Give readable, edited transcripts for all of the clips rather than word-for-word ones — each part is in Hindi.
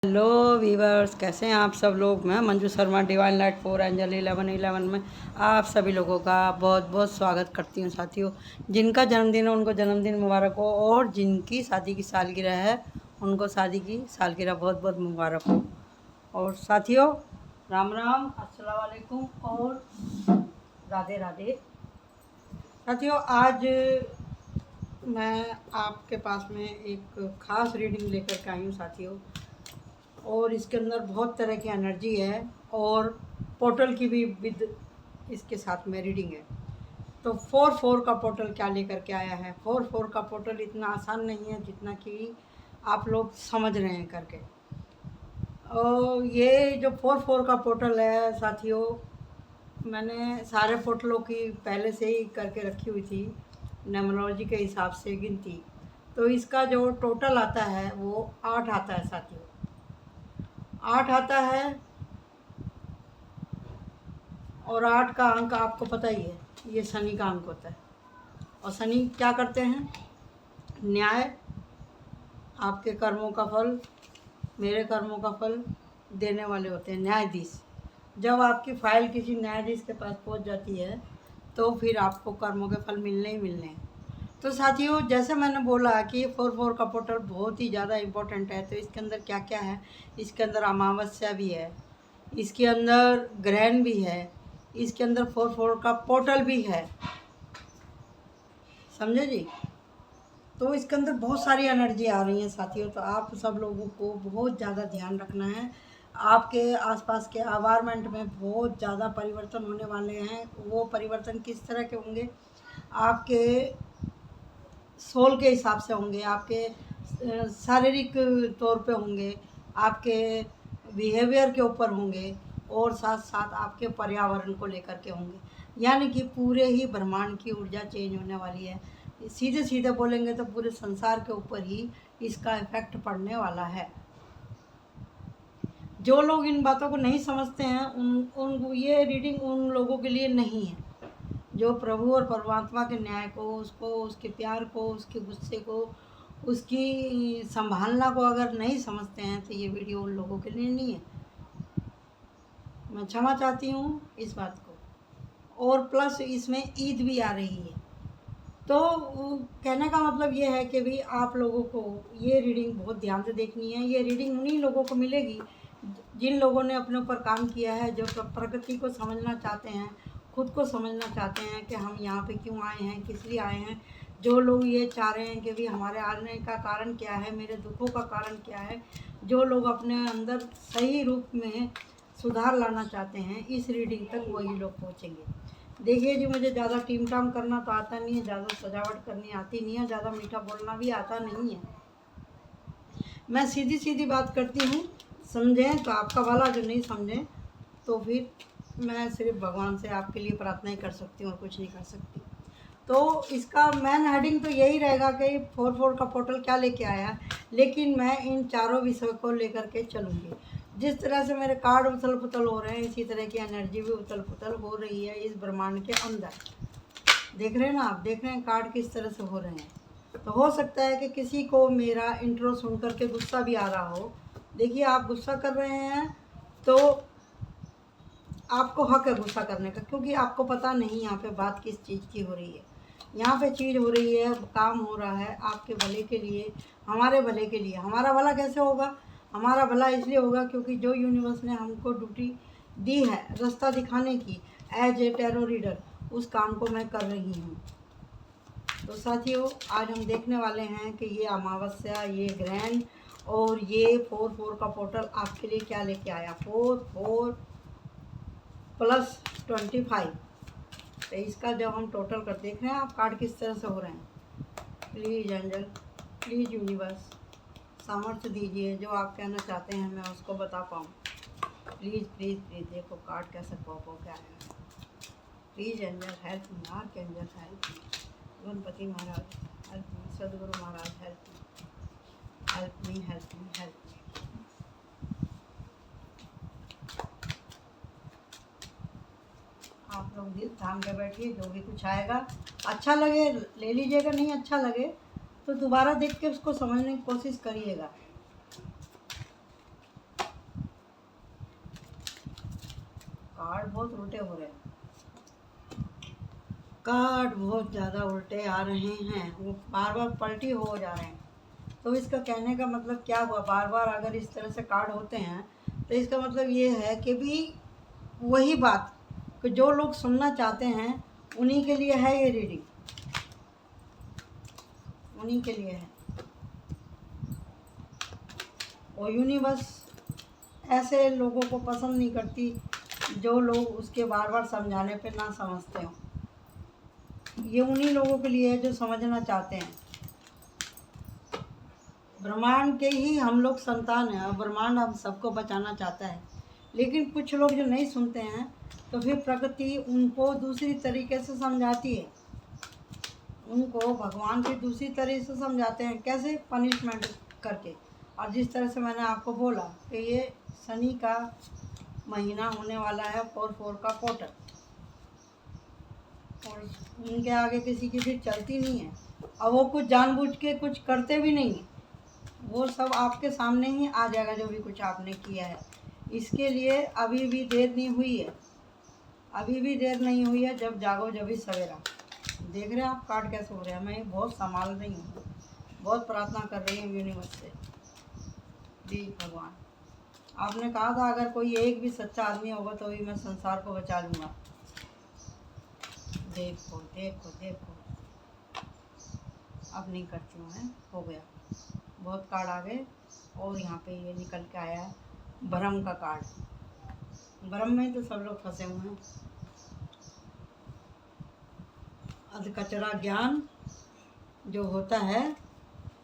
हेलो वीवर्स, कैसे हैं आप सब लोग। मैं Manju Sharma, divine light 4 angel 1111 में आप सभी लोगों का बहुत बहुत स्वागत करती हूँ। साथियों, जिनका जन्मदिन है उनको जन्मदिन मुबारक हो, और जिनकी शादी की सालगिरह है उनको शादी की सालगिरह बहुत बहुत मुबारक हो। और साथियों, राम राम, अस्सलाम वालेकुम और राधे राधे। साथियों, आज मैं आपके पास में एक ख़ास रीडिंग लेकर के आई हूँ साथियों, और इसके अंदर बहुत तरह की एनर्जी है और पोर्टल की भी विद इसके साथ में रीडिंग है। तो 4-4 का पोर्टल क्या लेकर के आया है। 4-4 का पोर्टल इतना आसान नहीं है जितना कि आप लोग समझ रहे हैं करके। और ये जो 4-4 का पोर्टल है साथियों, मैंने सारे पोर्टलों की पहले से ही करके रखी हुई थी न्यूमरोलॉजी के हिसाब से गिनती। तो इसका जो टोटल आता है वो 8 आता है साथियों, 8 आता है। और 8 का अंक आपको पता ही है, ये शनि का अंक होता है। और शनि क्या करते हैं? न्याय, आपके कर्मों का फल, मेरे कर्मों का फल देने वाले होते हैं, न्यायाधीश। जब आपकी फाइल किसी न्यायाधीश के पास पहुंच जाती है तो फिर आपको कर्मों के फल मिलने ही मिलने हैं। तो साथियों, जैसे मैंने बोला कि 4-4 का पोर्टल बहुत ही ज़्यादा इम्पोर्टेंट है। तो इसके अंदर क्या क्या है? इसके अंदर अमावस्या भी है, इसके अंदर ग्रहण भी है, इसके अंदर 4-4 का पोर्टल भी है, समझे जी। तो इसके अंदर बहुत सारी एनर्जी आ रही है साथियों। तो आप सब लोगों को बहुत ज़्यादा ध्यान रखना है। आपके आसपास के एनवायरनमेंट में बहुत ज़्यादा परिवर्तन होने वाले हैं। वो परिवर्तन किस तरह के होंगे? आपके सोल के हिसाब से होंगे, आपके शारीरिक तौर पे होंगे, आपके बिहेवियर के ऊपर होंगे, और साथ साथ आपके पर्यावरण को लेकर के होंगे। यानी कि पूरे ही ब्रह्मांड की ऊर्जा चेंज होने वाली है। सीधे सीधे बोलेंगे तो पूरे संसार के ऊपर ही इसका इफेक्ट पड़ने वाला है। जो लोग इन बातों को नहीं समझते हैं उन ये रीडिंग उन लोगों के लिए नहीं है। जो प्रभु और परमात्मा के न्याय को, उसको, उसके प्यार को, उसके गुस्से को, उसकी संभालना को अगर नहीं समझते हैं तो ये वीडियो उन लोगों के लिए नहीं है। मैं क्षमा चाहती हूँ इस बात को। और प्लस इसमें ईद भी आ रही है। तो कहने का मतलब ये है कि भी आप लोगों को ये रीडिंग बहुत ध्यान से देखनी है। ये रीडिंग उन्हीं लोगों को मिलेगी जिन लोगों ने अपने ऊपर काम किया है, जो प्रकृति को समझना चाहते हैं, खुद को समझना चाहते हैं कि हम यहाँ पे क्यों आए हैं, किस लिए आए हैं। जो लोग ये चाह रहे हैं कि भी हमारे आने का कारण क्या है, मेरे दुखों का कारण क्या है। जो लोग अपने अंदर सही रूप में सुधार लाना चाहते हैं, इस रीडिंग तक वही लोग पहुँचेंगे। देखिए जी, मुझे ज़्यादा टीम टाम करना तो आता नहीं है, ज़्यादा सजावट करनी आती नहीं है, ज़्यादा मीठा बोलना भी आता नहीं है। मैं सीधी सीधी बात करती हूँ। समझें तो आपका भला, जो नहीं समझें तो फिर मैं सिर्फ भगवान से आपके लिए प्रार्थना ही कर सकती हूँ और कुछ नहीं कर सकती। तो इसका मेन हेडिंग तो यही रहेगा कि 4-4 का पोर्टल क्या लेके आया, लेकिन मैं इन चारों विषयों को लेकर के चलूँगी। जिस तरह से मेरे कार्ड उथल पुथल हो रहे हैं, इसी तरह की एनर्जी भी उथल पुथल हो रही है इस ब्रह्मांड के अंदर। देख रहे हैं ना आप, देख रहे हैं कार्ड किस तरह से हो रहे हैं। तो हो सकता है कि किसी को मेरा इंट्रो सुन करके गुस्सा भी आ रहा हो। देखिए, आप गुस्सा कर रहे हैं तो आपको हक है गुस्सा करने का, क्योंकि आपको पता नहीं यहाँ पे बात किस चीज़ की हो रही है। यहाँ पे चीज़ हो रही है, काम हो रहा है आपके भले के लिए, हमारे भले के लिए। हमारा भला कैसे होगा? हमारा भला इसलिए होगा क्योंकि जो यूनिवर्स ने हमको ड्यूटी दी है रास्ता दिखाने की, एज ए टैरो रीडर, उस काम को मैं कर रही हूँ। तो साथियों, आज हम देखने वाले हैं कि ये अमावस्या, ये ग्रहण और ये 4-4 का पोर्टल आपके लिए क्या लेके आया। 4-4 + 25। तो इसका जब हम टोटल कर देख रहे हैं आप कार्ड किस तरह से हो रहे हैं। प्लीज़ एंजल, प्लीज़ यूनिवर्स, सामर्थ्य दीजिए, जो आप कहना चाहते हैं मैं उसको बता पाऊँ। प्लीज़ प्लीज़ प्लीज़, देखो कार्ड कैसे पॉप हो के आया। Please angel help me, archangel help me, Ganpati Maharaj help me, Sadguru Maharaj help me, help me, help me, help me. आप लोग दिल थाम के बैठिए, जो भी कुछ आएगा अच्छा लगे ले लीजिएगा, नहीं अच्छा लगे तो दोबारा देख के उसको समझने की कोशिश करिएगा। कार्ड बहुत उल्टे हो रहे हैं, कार्ड बहुत ज़्यादा उल्टे आ रहे हैं, वो बार बार पलटी हो जा रहे हैं। तो इसका कहने का मतलब क्या हुआ, बार बार अगर इस तरह से कार्ड होते हैं तो इसका मतलब ये है कि भी वही बात कि जो लोग सुनना चाहते हैं उन्हीं के लिए है ये रीडिंग, उन्हीं के लिए है। और यूनिवर्स ऐसे लोगों को पसंद नहीं करती जो लोग उसके बार बार समझाने पे ना समझते हो। ये उन्हीं लोगों के लिए है जो समझना चाहते हैं। ब्रह्मांड के ही हम लोग संतान हैं और ब्रह्मांड हम सबको बचाना चाहता है, लेकिन कुछ लोग जो नहीं सुनते हैं तो फिर प्रकृति उनको दूसरी तरीके से समझाती है, उनको भगवान भी दूसरी तरीके से समझाते हैं। कैसे? पनिशमेंट करके। और जिस तरह से मैंने आपको बोला कि ये शनि का महीना होने वाला है, 4/4 का क्वार्टर, और उनके आगे किसी की भी चलती नहीं है। और वो कुछ जानबूझ के कुछ करते भी नहीं, वो सब आपके सामने ही आ जाएगा जो भी कुछ आपने किया है। इसके लिए अभी भी देर नहीं हुई है, अभी भी देर नहीं हुई है। जब जागो जब भी सवेरा। देख रहे हैं आप कार्ड कैसे हो रहे हैं। मैं बहुत संभाल रही हूँ, बहुत प्रार्थना कर रही हूँ यूनिवर्स से। जी भगवान, आपने कहा था अगर कोई एक भी सच्चा आदमी होगा तो भी मैं संसार को बचा लूँगा। देखो देखो देखो, अब नहीं करती हूँ मैं, हो गया। बहुत कार्ड आ गए और यहाँ पे ये निकल के आया है भ्रम का कार्ड। भ्रम में तो सब लोग फंसे हुए हैं। अधकचरा ज्ञान जो होता है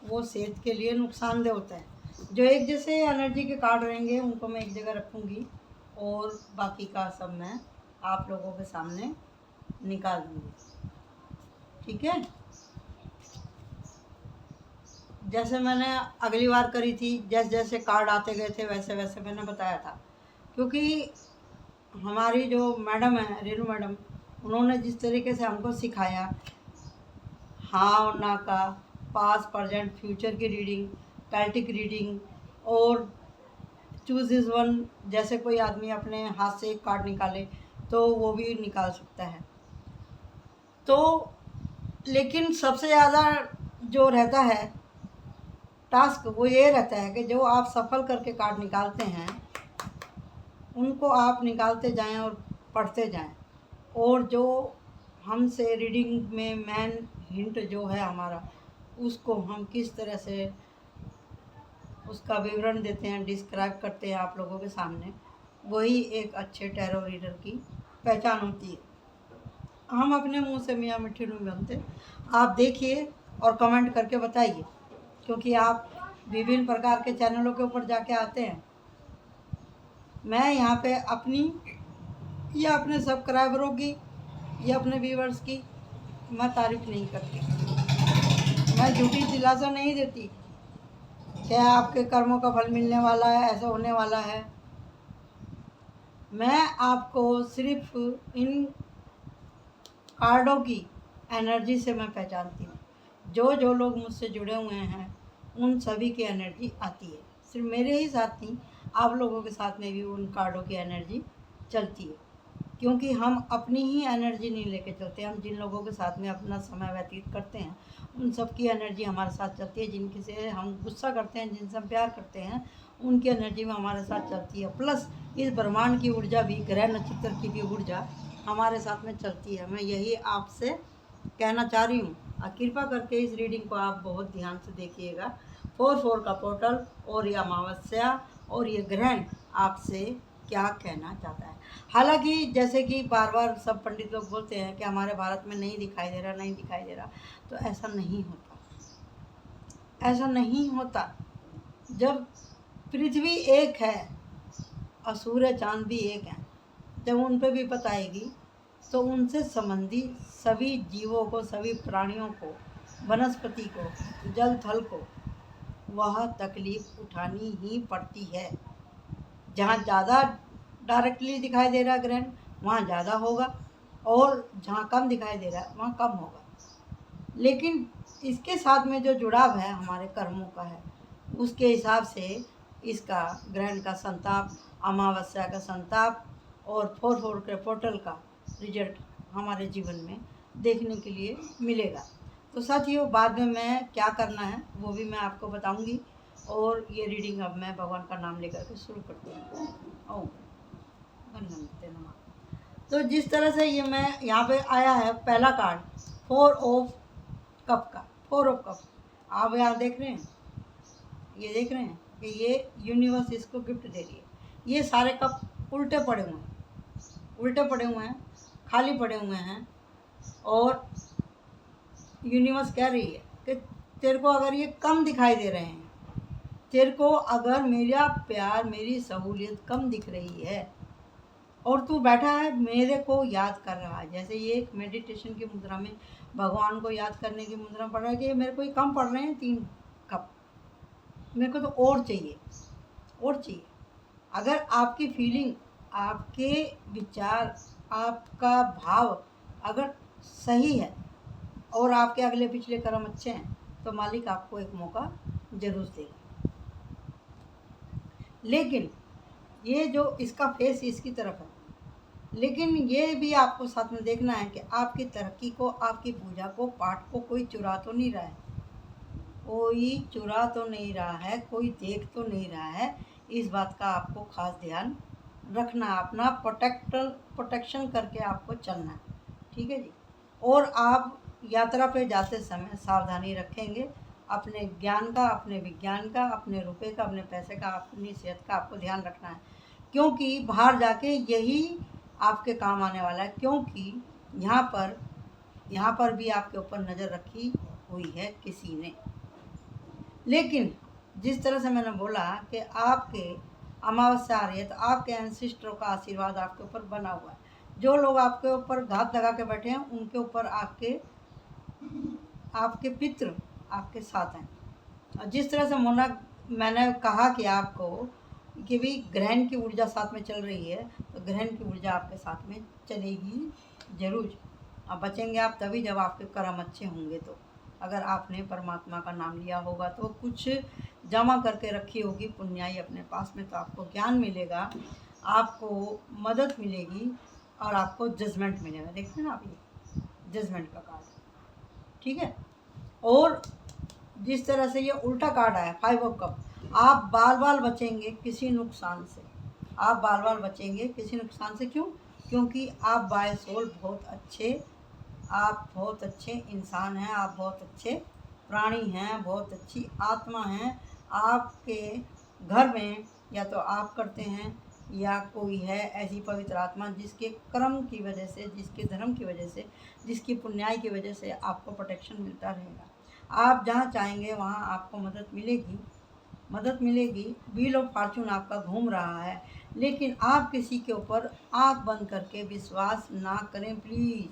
वो सेहत के लिए नुकसानदेह होता है। जो एक जैसे एनर्जी के कार्ड रहेंगे उनको मैं एक जगह रखूँगी और बाकी का सब मैं आप लोगों के सामने निकाल दूँगी, ठीक है। जैसे मैंने अगली बार करी थी, जैसे जैसे कार्ड आते गए थे वैसे वैसे मैंने बताया था, क्योंकि हमारी जो मैडम है रेनू मैडम, उन्होंने जिस तरीके से हमको सिखाया, हाँ और ना का, पास्ट प्रेजेंट फ्यूचर की रीडिंग, कैल्टिक रीडिंग, और चूज इज़ वन, जैसे कोई आदमी अपने हाथ से एक कार्ड निकाले तो वो भी निकाल सकता है। तो लेकिन सबसे ज़्यादा जो रहता है टास्क वो ये रहता है कि जो आप सफल करके कार्ड निकालते हैं उनको आप निकालते जाएं और पढ़ते जाएं, और जो हमसे रीडिंग में मेन हिंट जो है हमारा, उसको हम किस तरह से उसका विवरण देते हैं, डिस्क्राइब करते हैं आप लोगों के सामने, वही एक अच्छे टैरो रीडर की पहचान होती है। हम अपने मुंह से मियाँ मिट्टी नहीं बनते। आप देखिए और कमेंट करके बताइए, क्योंकि आप विभिन्न प्रकार के चैनलों के ऊपर जाके आते हैं। मैं यहाँ पे अपनी या अपने सब्सक्राइबरों की या अपने व्यूवर्स की मैं तारीफ नहीं करती, मैं झूठी दिलासा नहीं देती कि आपके कर्मों का फल मिलने वाला है, ऐसा होने वाला है। मैं आपको सिर्फ इन कार्डों की एनर्जी से मैं पहचानती हूँ। जो जो लोग मुझसे जुड़े हुए हैं उन सभी की एनर्जी आती है, सिर्फ मेरे ही साथ नहीं, आप लोगों के साथ में भी उन कार्डों की एनर्जी चलती है। क्योंकि हम अपनी ही एनर्जी नहीं लेके चलते, हम जिन लोगों के साथ में अपना समय व्यतीत करते हैं उन सब की एनर्जी हमारे साथ चलती है। जिनकी से हम गुस्सा करते हैं, जिनसे हम प्यार करते हैं, उनकी एनर्जी में हमारे साथ चलती है। प्लस इस ब्रह्मांड की ऊर्जा भी, ग्रह नक्षत्र की भी ऊर्जा हमारे साथ में चलती है। मैं यही आपसे कहना चाह रही हूँ। कृपा करके इस रीडिंग को आप बहुत ध्यान से देखिएगा। 4/4 का पोर्टल और ये अमावस्या और ये ग्रहण आपसे क्या कहना चाहता है। हालांकि जैसे कि बार बार सब पंडित लोग बोलते हैं कि हमारे भारत में नहीं दिखाई दे रहा, नहीं दिखाई दे रहा, तो ऐसा नहीं होता, ऐसा नहीं होता। जब पृथ्वी एक है और सूर्य चांद भी एक है, जब उन पर विपत आएगी तो उनसे संबंधी सभी जीवों को, सभी प्राणियों को, वनस्पति को, जल थल को वह तकलीफ उठानी ही पड़ती है। जहाँ ज़्यादा डायरेक्टली दिखाई दे रहा ग्रहण वहाँ ज़्यादा होगा, और जहाँ कम दिखाई दे रहा है वहाँ कम होगा। लेकिन इसके साथ में जो जुड़ाव है हमारे कर्मों का है, उसके हिसाब से इसका ग्रहण का संताप, अमावस्या का संताप और 4-4 के पोर्टल का रिजल्ट हमारे जीवन में देखने के लिए मिलेगा। तो साथियों, बाद में मैं क्या करना है वो भी मैं आपको बताऊंगी। और ये रीडिंग अब मैं भगवान का नाम लेकर के शुरू करती हूँ। ओम गणपति नमः। तो जिस तरह से ये मैं यहाँ पे आया है पहला कार्ड 4 ऑफ कप का, 4 ऑफ कप। आप यहाँ देख रहे हैं, ये देख रहे हैं कि ये यूनिवर्स इसको गिफ्ट दे रही है। ये सारे कप उल्टे पड़े हुए हैं, उल्टे पड़े हुए हैं, खाली पड़े हुए हैं। और यूनिवर्स कह रही है कि तेरे को अगर ये कम दिखाई दे रहे हैं, तेरे को अगर मेरा प्यार, मेरी सहूलियत कम दिख रही है और तू बैठा है मेरे को याद कर रहा है, जैसे ये एक मेडिटेशन की मुद्रा में भगवान को याद करने की मुद्रा पड़ रहा है कि मेरे को ये कम पड़ रहे हैं 3 कप, मेरे को तो और चाहिए, और चाहिए। अगर आपकी फीलिंग, आपके विचार, आपका भाव अगर सही है और आपके अगले पिछले कर्म अच्छे हैं तो मालिक आपको एक मौका जरूर देगा। लेकिन ये जो इसका फेस इसकी तरफ है, लेकिन ये भी आपको साथ में देखना है कि आपकी तरक्की को, आपकी पूजा को, पाठ को कोई चुरा तो नहीं रहा है, कोई चुरा तो नहीं रहा है, कोई देख तो नहीं रहा है। इस बात का आपको खास ध्यान रखना, अपना प्रोटेक्शन करके आपको चलना है, ठीक है जी। और आप यात्रा पे जाते समय सावधानी रखेंगे, अपने ज्ञान का, अपने विज्ञान का, अपने रुपए का, अपने पैसे का, अपनी सेहत का आपको ध्यान रखना है, क्योंकि बाहर जाके यही आपके काम आने वाला है। क्योंकि यहाँ पर भी आपके ऊपर नज़र रखी हुई है किसी ने। लेकिन जिस तरह से मैंने बोला कि आपके अमावस्या आ रही है तो आपके एंसेस्टरों का आशीर्वाद आपके ऊपर बना हुआ है। जो लोग आपके ऊपर घात लगा के बैठे हैं उनके ऊपर आपके पितृ आपके साथ हैं। और जिस तरह से मैंने कहा कि आपको कि भी ग्रहण की ऊर्जा साथ में चल रही है, तो ग्रहण की ऊर्जा आपके साथ में चलेगी ज़रूर। अब बचेंगे आप तभी जब आपके कर्म अच्छे होंगे। तो अगर आपने परमात्मा का नाम लिया होगा तो कुछ जमा करके रखी होगी पुण्याई अपने पास में, तो आपको ज्ञान मिलेगा, आपको मदद मिलेगी और आपको जजमेंट मिलेगा। देखते हैं ना आप, ये जजमेंट का कार्ड, ठीक है। और जिस तरह से ये उल्टा कार्ड आया 5 ऑफ कप, आप बाल बाल बचेंगे किसी नुकसान से, आप बाल बाल बचेंगे किसी नुकसान से। क्यों? क्योंकि आप बाय सोल बहुत अच्छे, आप बहुत अच्छे इंसान हैं, आप बहुत अच्छे प्राणी हैं, बहुत अच्छी आत्मा हैं। आपके घर में या तो आप करते हैं या कोई है ऐसी पवित्र आत्मा जिसके कर्म की वजह से, जिसके धर्म की वजह से, जिसकी पुण्याई की वजह से आपको प्रोटेक्शन मिलता रहेगा। आप जहाँ चाहेंगे वहाँ आपको मदद मिलेगी, मदद मिलेगी। व्हील ऑफ फॉर्चून आपका घूम रहा है, लेकिन आप किसी के ऊपर आँख बंद करके विश्वास ना करें प्लीज़।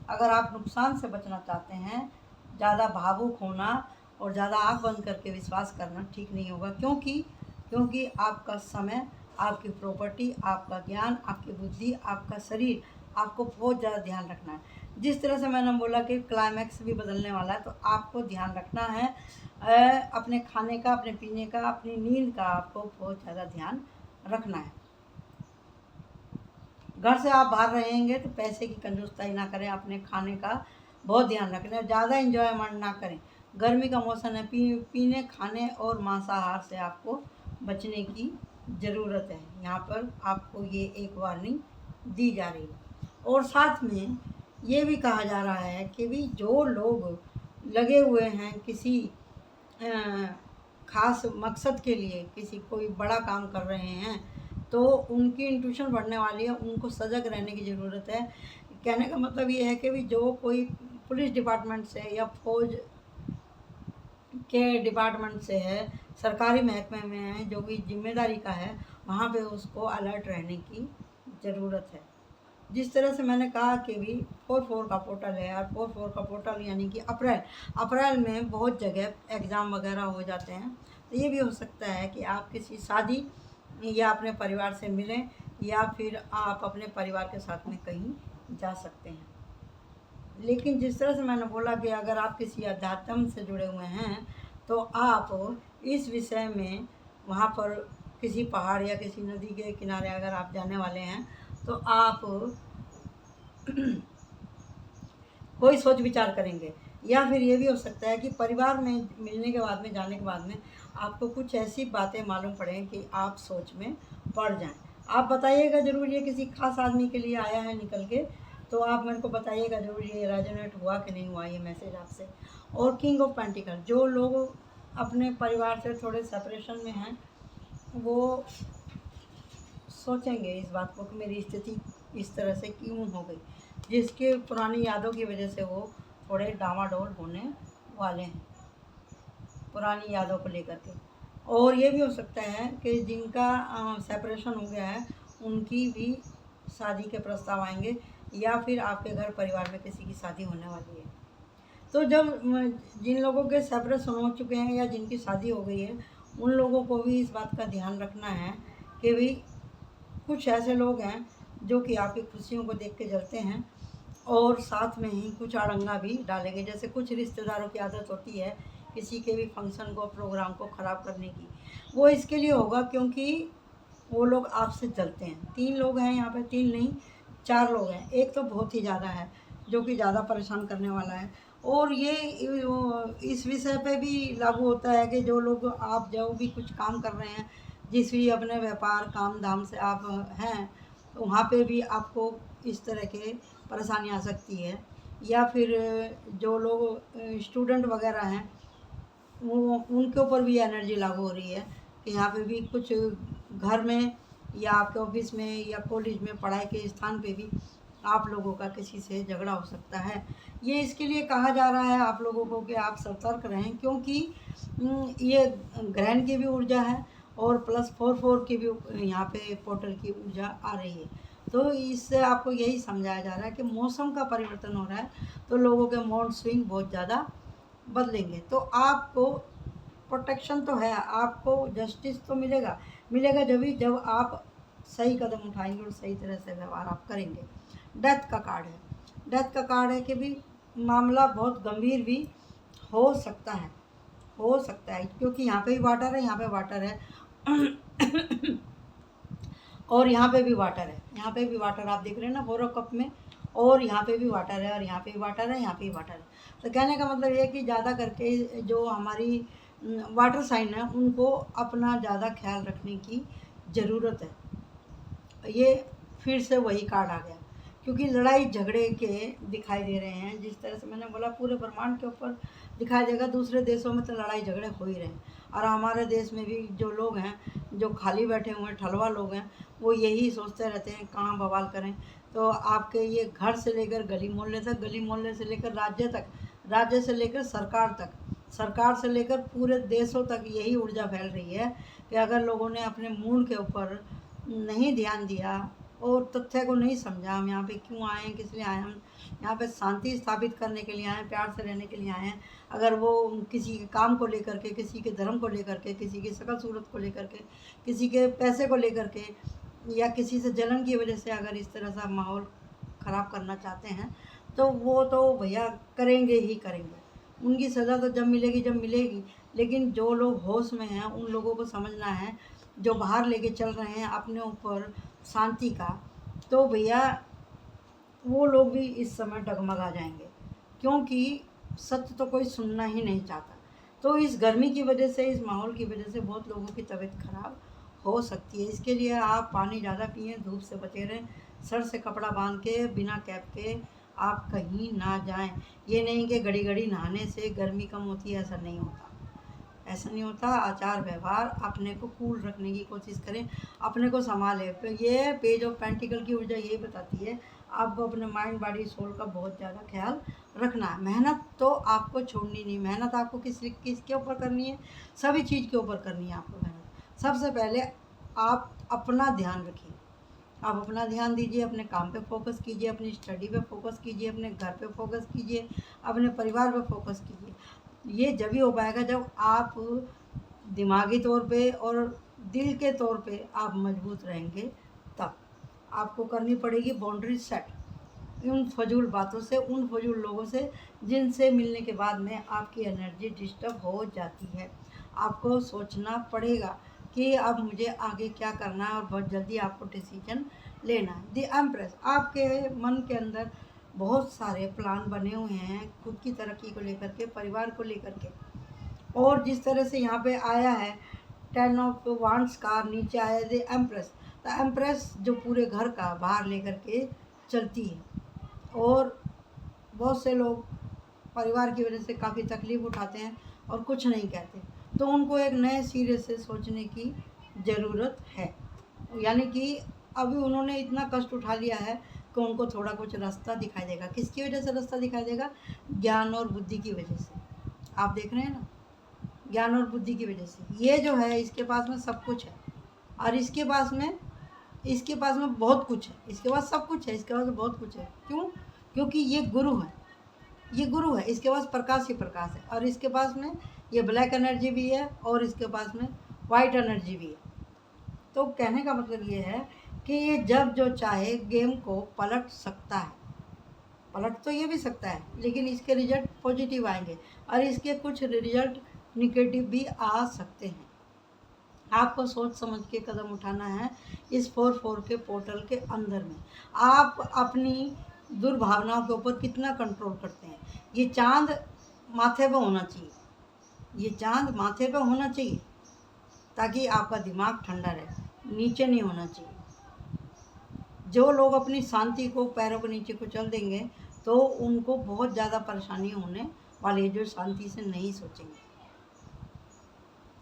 अगर आप नुकसान से बचना चाहते हैं, ज़्यादा भावुक होना और ज़्यादा आँख बंद करके विश्वास करना ठीक नहीं होगा। क्योंकि आपका समय, आपकी प्रॉपर्टी, आपका ज्ञान, आपकी बुद्धि, आपका शरीर, आपको बहुत ज़्यादा ध्यान रखना है। जिस तरह से मैंने बोला कि क्लाइमैक्स भी बदलने वाला है, तो आपको ध्यान रखना है अपने खाने का, अपने पीने का, अपनी नींद का आपको बहुत ज़्यादा ध्यान रखना है। घर से आप बाहर रहेंगे तो पैसे की कंजूसताई ना करें, अपने खाने का बहुत ध्यान रखना है, ज़्यादा इंजॉयमेंट ना करें। गर्मी का मौसम है, पीने, खाने और मांसाहार से आपको बचने की ज़रूरत है। यहाँ पर आपको ये एक वार्निंग दी जा रही है। और साथ में ये भी कहा जा रहा है कि भी जो लोग लगे हुए हैं किसी खास मकसद के लिए, किसी कोई बड़ा काम कर रहे हैं, तो उनकी इंट्यूशन बढ़ने वाली है, उनको सजग रहने की ज़रूरत है। कहने का मतलब ये है कि भी जो कोई पुलिस डिपार्टमेंट से या फौज के डिपार्टमेंट से है, सरकारी महकमे में है, जो भी जिम्मेदारी का है, वहाँ पे उसको अलर्ट रहने की ज़रूरत है। जिस तरह से मैंने कहा कि भी 4-4 का पोर्टल है, और 4-4 का पोर्टल यानी कि अप्रैल में बहुत जगह एग्ज़ाम वगैरह हो जाते हैं। तो ये भी हो सकता है कि आप किसी शादी या अपने परिवार से मिलें, या फिर आप अपने परिवार के साथ में कहीं जा सकते हैं। लेकिन जिस तरह से मैंने बोला कि अगर आप किसी अध्यात्म से जुड़े हुए हैं तो आप इस विषय में वहाँ पर किसी पहाड़ या किसी नदी के किनारे अगर आप जाने वाले हैं तो आप कोई सोच विचार करेंगे। या फिर ये भी हो सकता है कि परिवार में मिलने के बाद में, जाने के बाद में आपको कुछ ऐसी बातें मालूम पड़ें कि आप सोच में पड़ जाएं। आप बताइएगा ज़रूर, ये किसी खास आदमी के लिए आया है निकल के, तो आप मेरे को बताइएगा ज़रूर ये रेजोनेट हुआ कि नहीं हुआ ये मैसेज आपसे। और किंग ऑफ पेंटिकल, जो लोग अपने परिवार से थोड़े सेपरेशन में हैं वो सोचेंगे इस बात को कि मेरी स्थिति इस तरह से क्यों हो गई, जिसके पुरानी यादों की वजह से वो थोड़े डामाडोल होने वाले हैं पुरानी यादों को लेकर के। और ये भी हो सकता है कि जिनका सेपरेशन हो गया है उनकी भी शादी के प्रस्ताव आएंगे, या फिर आपके घर परिवार में किसी की शादी होने वाली है। तो जब जिन लोगों के सेपरेशन हो चुके हैं या जिनकी शादी हो गई है, उन लोगों को भी इस बात का ध्यान रखना है कि भाई कुछ ऐसे लोग हैं जो कि आपकी खुशियों को देख के जलते हैं, और साथ में ही कुछ अड़ंगा भी डालेंगे। जैसे कुछ रिश्तेदारों की आदत होती है किसी के भी फंक्शन को, प्रोग्राम को ख़राब करने की, वो इसके लिए होगा क्योंकि वो लोग आपसे जलते हैं। 3 लोग हैं यहाँ पे, 3 नहीं 4 लोग हैं, एक तो बहुत ही ज़्यादा है जो कि ज़्यादा परेशान करने वाला है। और ये इस विषय पे भी लागू होता है कि जो लोग, आप जो भी कुछ काम कर रहे हैं, जिस भी अपने व्यापार काम धाम से आप हैं, तो वहाँ पे भी आपको इस तरह के परेशानी आ सकती है। या फिर जो लोग स्टूडेंट वगैरह हैं वो, उनके ऊपर भी एनर्जी लागू हो रही है कि यहाँ पे भी कुछ घर में या आपके ऑफिस में या कॉलेज में पढ़ाई के स्थान पे भी आप लोगों का किसी से झगड़ा हो सकता है। ये इसके लिए कहा जा रहा है आप लोगों को कि आप सतर्क रहें, क्योंकि ये ग्रहण की भी ऊर्जा है और प्लस 4 की भी यहाँ पे पोर्टल की ऊर्जा आ रही है। तो इससे आपको यही समझाया जा रहा है कि मौसम का परिवर्तन हो रहा है, तो लोगों के मूड स्विंग बहुत ज़्यादा बदलेंगे। तो आपको प्रोटेक्शन तो है, आपको जस्टिस तो मिलेगा, मिलेगा जब आप सही कदम उठाएंगे और सही तरह से व्यवहार आप करेंगे। डेथ का कार्ड है, डेथ का कार्ड है कि भी मामला बहुत गंभीर भी हो सकता है, क्योंकि यहाँ पे भी वाटर है, यहाँ पे वाटर है और यहाँ पे भी वाटर है, यहाँ पे भी वाटर आप देख रहे हैं ना 4 कप में, और यहाँ पे भी वाटर है, और यहाँ पे भी वाटर है, यहाँ पे भी वाटर है। तो कहने का मतलब ये है कि ज़्यादा करके जो हमारी वाटर साइन है उनको अपना ज़्यादा ख्याल रखने की ज़रूरत है। ये फिर से वही कार्ड आ गया, क्योंकि लड़ाई झगड़े के दिखाई दे रहे हैं। जिस तरह से मैंने बोला पूरे ब्रह्मांड के ऊपर दिखाई देगा, दूसरे देशों में तो लड़ाई झगड़े हो ही रहे हैं, और हमारे देश में भी जो लोग हैं, जो खाली बैठे हुए हैं, ठलवा लोग हैं, वो यही सोचते रहते हैं कहाँ बवाल करें। तो आपके ये घर से लेकर गली मोहल्ले तक, गली मोहल्ले से लेकर राज्य तक, राज्य से लेकर सरकार तक, सरकार से लेकर पूरे देशों तक यही ऊर्जा फैल रही है कि अगर लोगों ने अपने मूड के ऊपर नहीं ध्यान दिया और तथ्य को नहीं समझा, हम यहाँ पे क्यों आए हैं, किस लिए आए हैं, हम यहाँ पे शांति स्थापित करने के लिए आए हैं, प्यार से रहने के लिए आए हैं। अगर वो किसी के काम को लेकर के, किसी के धर्म को लेकर के, किसी की शकल सूरत को लेकर के, किसी के पैसे को लेकर के, या किसी से जलन की वजह से अगर इस तरह सा माहौल ख़राब करना चाहते हैं, तो वो तो भैया करेंगे ही करेंगे। उनकी सज़ा तो जब मिलेगी। लेकिन जो लोग होश में हैं उन लोगों को समझना है, जो बाहर लेके चल रहे हैं अपने ऊपर शांति का, तो भैया वो लोग भी इस समय डगमगा जाएंगे, क्योंकि सत्य तो कोई सुनना ही नहीं चाहता। तो इस गर्मी की वजह से, इस माहौल की वजह से बहुत लोगों की तबीयत खराब हो सकती है। इसके लिए आप पानी ज़्यादा पिएं, धूप से बचे रहें, सर से कपड़ा बांध के, बिना कैप के आप कहीं ना जाएं। ये नहीं कि घड़ी घड़ी नहाने से गर्मी कम होती है, ऐसा नहीं होता, ऐसा नहीं होता। आचार व्यवहार, अपने को कूल रखने की कोशिश करें, अपने को संभालें। ये पेज ऑफ पेंटिकल की ऊर्जा यही बताती है आपको अपने माइंड बॉडी सोल का बहुत ज़्यादा ख्याल रखना है। मेहनत तो आपको छोड़नी नहीं, मेहनत आपको किसके ऊपर करनी है, सभी चीज़ के ऊपर करनी है आपको मेहनत। सबसे पहले आप अपना ध्यान रखिए, आप अपना ध्यान दीजिए, अपने काम पे फोकस कीजिए, अपनी स्टडी पे फोकस कीजिए, अपने घर पे फोकस कीजिए, अपने परिवार पे फोकस कीजिए। ये जब ही हो पाएगा जब आप दिमागी तौर पे और दिल के तौर पे आप मजबूत रहेंगे। तब आपको करनी पड़ेगी बाउंड्री सेट, उन फजूल बातों से, उन फजूल लोगों से जिनसे मिलने के बाद में आपकी एनर्जी डिस्टर्ब हो जाती है। आपको सोचना पड़ेगा कि अब मुझे आगे क्या करना है और बहुत जल्दी आपको डिसीजन लेना है। द एम्प्रेस, आपके मन के अंदर बहुत सारे प्लान बने हुए हैं खुद की तरक्की को लेकर के, परिवार को लेकर के। और जिस तरह से यहाँ पे आया है 10 ऑफ वांड्स का, नीचे आया द एम्प्रेस। द एम्प्रेस जो पूरे घर का भार लेकर के चलती है, और बहुत से लोग परिवार की वजह से काफ़ी तकलीफ उठाते हैं और कुछ नहीं कहते, तो उनको एक नए सिरे से सोचने की ज़रूरत है। यानी कि अभी उन्होंने इतना कष्ट उठा लिया है कि उनको थोड़ा कुछ रास्ता दिखाई देगा। किसकी वजह से रास्ता दिखाई देगा? ज्ञान और बुद्धि की वजह से। आप देख रहे हैं ना, ज्ञान और बुद्धि की वजह से। ये जो है इसके पास में सब कुछ है, और इसके पास में बहुत कुछ है। इसके पास सब कुछ है, इसके पास बहुत कुछ है। क्यों? क्योंकि ये गुरु है, ये गुरु है। इसके पास प्रकाश ही प्रकाश है, और इसके पास में ये ब्लैक एनर्जी भी है, और इसके पास में वाइट एनर्जी भी है। तो कहने का मतलब ये है कि ये जब जो चाहे गेम को पलट सकता है। पलट तो ये भी सकता है, लेकिन इसके रिजल्ट पॉजिटिव आएंगे, और इसके कुछ रिजल्ट निगेटिव भी आ सकते हैं। आपको सोच समझ के कदम उठाना है इस 4-4 के पोर्टल के अंदर में। आप अपनी दुर्भावनाओं के ऊपर कितना कंट्रोल करते हैं। ये चांद माथे पे होना चाहिए, ये चांद माथे पे होना चाहिए, ताकि आपका दिमाग ठंडा रहे, नीचे नहीं होना चाहिए। जो लोग अपनी शांति को पैरों के नीचे कुचल देंगे, तो उनको बहुत ज़्यादा परेशानी होने वाली है, जो शांति से नहीं सोचेंगे।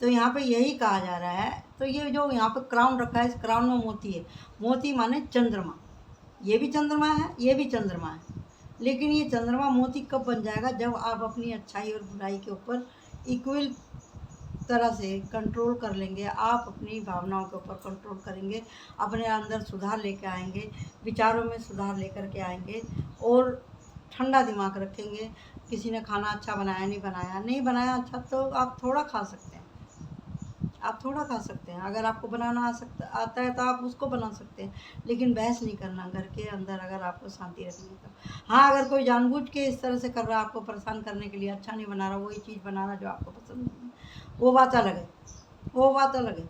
तो यहाँ पे यही कहा जा रहा है। तो ये जो यहाँ पे क्राउन रखा है, इस क्राउन में मोती है। मोती माने चंद्रमा, ये भी चंद्रमा है, ये भी चंद्रमा है। लेकिन ये चंद्रमा मोती कब बन जाएगा? जब आप अपनी अच्छाई और बुराई के ऊपर इक्वल तरह से कंट्रोल कर लेंगे। आप अपनी भावनाओं के ऊपर कंट्रोल करेंगे, अपने अंदर सुधार लेकर आएंगे, विचारों में सुधार लेकर के आएंगे, और ठंडा दिमाग रखेंगे। किसी ने खाना अच्छा बनाया, नहीं बनाया अच्छा, तो आप थोड़ा खा सकते हैं, आप थोड़ा खा सकते हैं। अगर आपको बनाना आता है तो आप उसको बना सकते हैं, लेकिन बहस नहीं करना घर के अंदर, अगर आपको शांति रखनी है तो। हाँ, अगर कोई जानबूझ के इस तरह से कर रहा है आपको परेशान करने के लिए, अच्छा नहीं बना रहा, वही चीज़ बना रहा जो आपको पसंद नहीं है, वो बात अलग है, वो बात अलग है।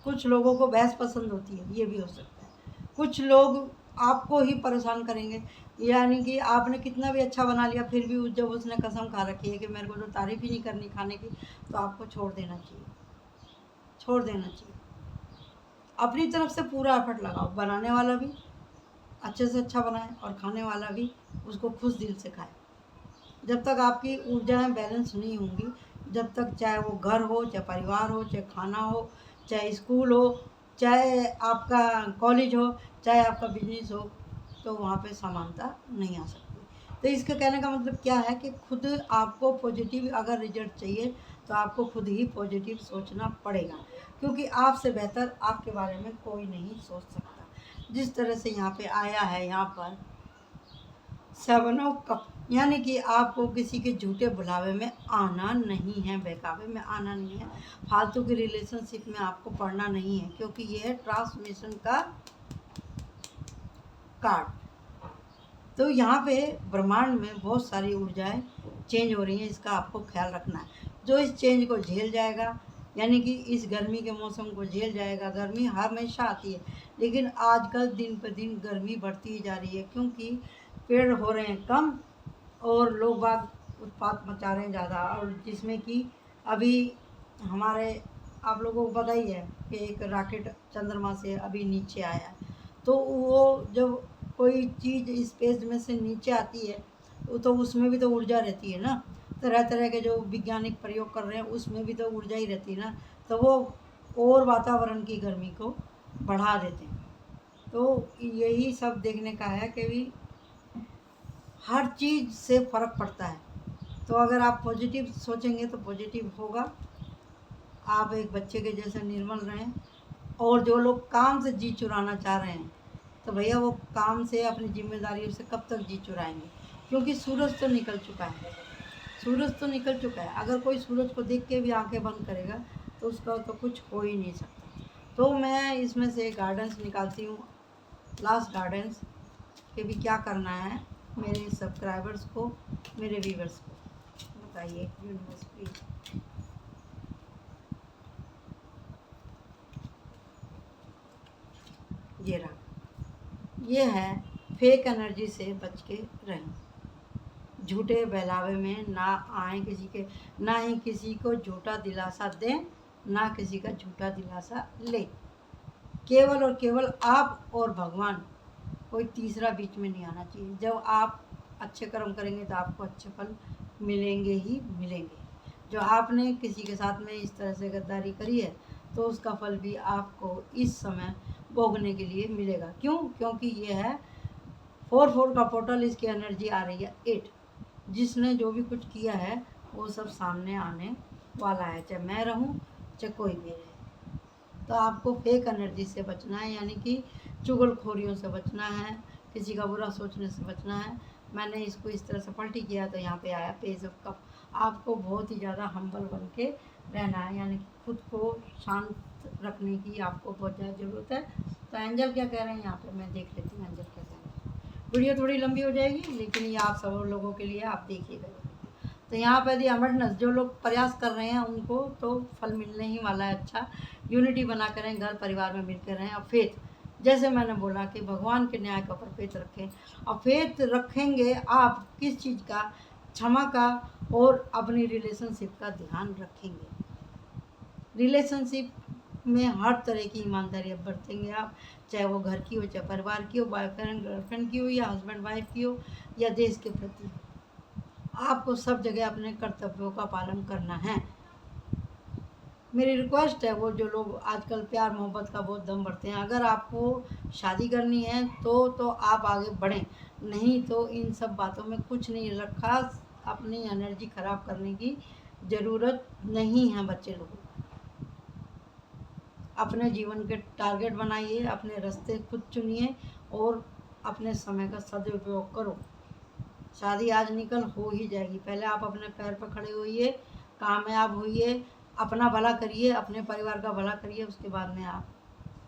कुछ लोगों को बहस पसंद होती है, ये भी हो सकता है। कुछ लोग आपको ही परेशान करेंगे, यानी कि आपने कितना भी अच्छा बना लिया, फिर भी जब उसने कसम खा रखी है कि मेरे को तो तारीफ़ ही नहीं करनी खाने की, तो आपको छोड़ देना चाहिए, छोड़ देना चाहिए। अपनी तरफ से पूरा एफर्ट लगाओ, बनाने वाला भी अच्छे से अच्छा बनाए और खाने वाला भी उसको खुश दिल से खाए। जब तक आपकी ऊर्जाएं बैलेंस नहीं होंगी, जब तक, चाहे वो घर हो, चाहे परिवार हो, चाहे खाना हो, चाहे स्कूल हो, चाहे आपका कॉलेज हो, चाहे आपका बिजनेस हो, तो वहाँ पे समानता नहीं आ सकती। तो इसका कहने का मतलब क्या है कि खुद आपको पॉजिटिव अगर रिजल्ट चाहिए, तो आपको खुद ही पॉजिटिव सोचना पड़ेगा, क्योंकि आपसे बेहतर आपके बारे में कोई नहीं सोच सकता। जिस तरह से यहाँ पे आया है, यहाँ पर 7 ऑफ कप, यानी कि आपको किसी के झूठे बुलावे में आना नहीं है, बहकावे में आना नहीं है, फालतू की रिलेशनशिप में आपको पड़ना नहीं है, क्योंकि ये है ट्रांसमिशन का कार्ड। तो यहाँ पे ब्रह्मांड में बहुत सारी ऊर्जाएं चेंज हो रही हैं, इसका आपको ख्याल रखना है। जो इस चेंज को झेल जाएगा, यानी कि इस गर्मी के मौसम को झेल जाएगा। गर्मी हमेशा आती है, लेकिन आजकल दिन पर दिन गर्मी बढ़ती ही जा रही है, क्योंकि पेड़ हो रहे हैं कम और लोग बाग उत्पात मचा रहे हैं ज़्यादा। और जिसमें कि अभी हमारे, आप लोगों को पता ही है कि एक रॉकेट चंद्रमा से अभी नीचे आया, तो वो जब कोई चीज़ स्पेस में से नीचे आती है, तो उसमें भी तो ऊर्जा रहती है ना। तरह तरह के जो वैज्ञानिक प्रयोग कर रहे हैं, उसमें भी तो ऊर्जा ही रहती है ना, तो वो और वातावरण की गर्मी को बढ़ा देते हैं। तो यही सब देखने का है कि भी हर चीज़ से फ़र्क पड़ता है। तो अगर आप पॉजिटिव सोचेंगे तो पॉजिटिव होगा। आप एक बच्चे के जैसे निर्मल रहें। और जो लोग काम से जी चुराना चाह रहे हैं, तो भैया वो काम से, अपनी जिम्मेदारियों से कब तक जी चुराएंगे? क्योंकि सूरज तो निकल चुका है, सूरज तो निकल चुका है। अगर कोई सूरज को देख के भी आंखें बंद करेगा, तो उसका तो कुछ हो ही नहीं सकता। तो मैं इसमें से गाइडेंस निकालती हूँ, लास्ट गाइडेंस, कि भी क्या करना है मेरे सब्सक्राइबर्स को, मेरे व्यूवर्स को। बताइए यूनिवर्स प्लीज। ये रहा, ये है फेक एनर्जी से बच के रहें। झूठे बहलावे में ना आए किसी के, ना ही किसी को झूठा दिलासा दें, ना किसी का झूठा दिलासा लें। केवल और केवल आप और भगवान, कोई तीसरा बीच में नहीं आना चाहिए। जब आप अच्छे कर्म करेंगे तो आपको अच्छे फल मिलेंगे ही मिलेंगे। जो आपने किसी के साथ में इस तरह से गद्दारी करी है तो उसका फल भी आपको इस समय भोगने के लिए मिलेगा। क्यों? क्योंकि ये है 4 का पोर्टल, इसकी एनर्जी आ रही है 8। जिसने जो भी कुछ किया है वो सब सामने आने वाला है, चाहे मैं रहूं चाहे कोई भी रहे। तो आपको फेक एनर्जी से बचना है, यानी कि चुगलखोरियों से बचना है, किसी का बुरा सोचने से बचना है। मैंने इसको इस तरह से पलटी किया तो यहाँ पे आया पेज ऑफ कप। आपको बहुत ही ज़्यादा हम्बल बन के रहना है, यानी कि खुद को शांत रखने की आपको बहुत ज़्यादा ज़रूरत है। तो एंजल क्या कह रहे हैं यहाँ पे मैं देख लेती हूँ एंजल क्या कह रहे हैं। वीडियो थोड़ी लंबी हो जाएगी लेकिन ये आप सब लोगों के लिए आप देखिएगा। तो यहाँ पर दी अमरनस, जो लोग प्रयास कर रहे हैं उनको तो फल मिलने ही वाला है। अच्छा, यूनिटी बना कर रहें, घर परिवार में मिलकर रहें। और फेथ, जैसे मैंने बोला कि भगवान के न्याय के ऊपर फेथ रखें। और फेथ रखेंगे आप किस चीज़ का? क्षमा का, और अपनी रिलेशनशिप का ध्यान रखेंगे। रिलेशनशिप में हर तरह की ईमानदारी अब बरतेंगे आप, चाहे वो घर की हो, चाहे परिवार की हो, बॉयफ्रेंड गर्लफ्रेंड की हो, या हस्बैंड वाइफ की हो, या देश के प्रति हो। आपको सब जगह अपने कर्तव्यों का पालन करना है। मेरी रिक्वेस्ट है, वो जो लोग आजकल प्यार मोहब्बत का बहुत दम भरते हैं, अगर आपको शादी करनी है तो आप आगे बढ़ें, नहीं तो इन सब बातों में कुछ नहीं रखा। अपनी एनर्जी ख़राब करने की ज़रूरत नहीं है बच्चे लोगों को। अपने जीवन के टारगेट बनाइए, अपने रास्ते खुद चुनिए और अपने समय का सदुपयोग करो। शादी आज निकल हो ही जाएगी। पहले आप अपने पैर पर खड़े होइए, कामयाब होइए, अपना भला करिए, अपने परिवार का भला करिए, उसके बाद में आप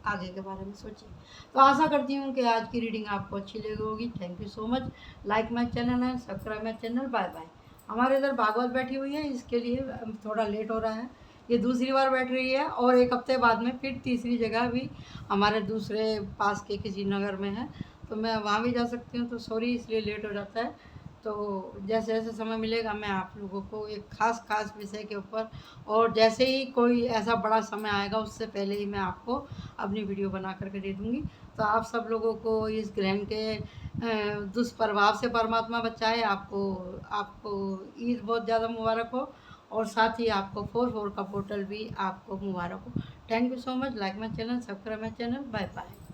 आगे के बारे में सोचिए। तो आशा करती हूँ कि आज की रीडिंग आपको अच्छी लगी होगी। Thank you so much. Like my channel and subscribe my channel. Bye bye. हमारे इधर भागवत बैठी हुई है, इसके लिए थोड़ा लेट हो रहा है। ये दूसरी बार बैठ रही है और एक हफ्ते बाद में फिर तीसरी जगह भी हमारे दूसरे पास के किसी नगर में है, तो मैं वहाँ भी जा सकती हूँ। तो सॉरी, इसलिए लेट हो जाता है। तो जैसे जैसे समय मिलेगा मैं आप लोगों को एक ख़ास विषय के ऊपर, और जैसे ही कोई ऐसा बड़ा समय आएगा उससे पहले ही मैं आपको अपनी वीडियो बना करके दे दूँगी। तो आप सब लोगों को इस ग्रहण के दुष्प्रभाव से परमात्मा बचाए। आपको ईद बहुत ज़्यादा मुबारक हो, और साथ ही आपको 4 का पोर्टल भी आपको मुबारक हो। Thank you so much. Like my channel, subscribe my channel. Bye bye.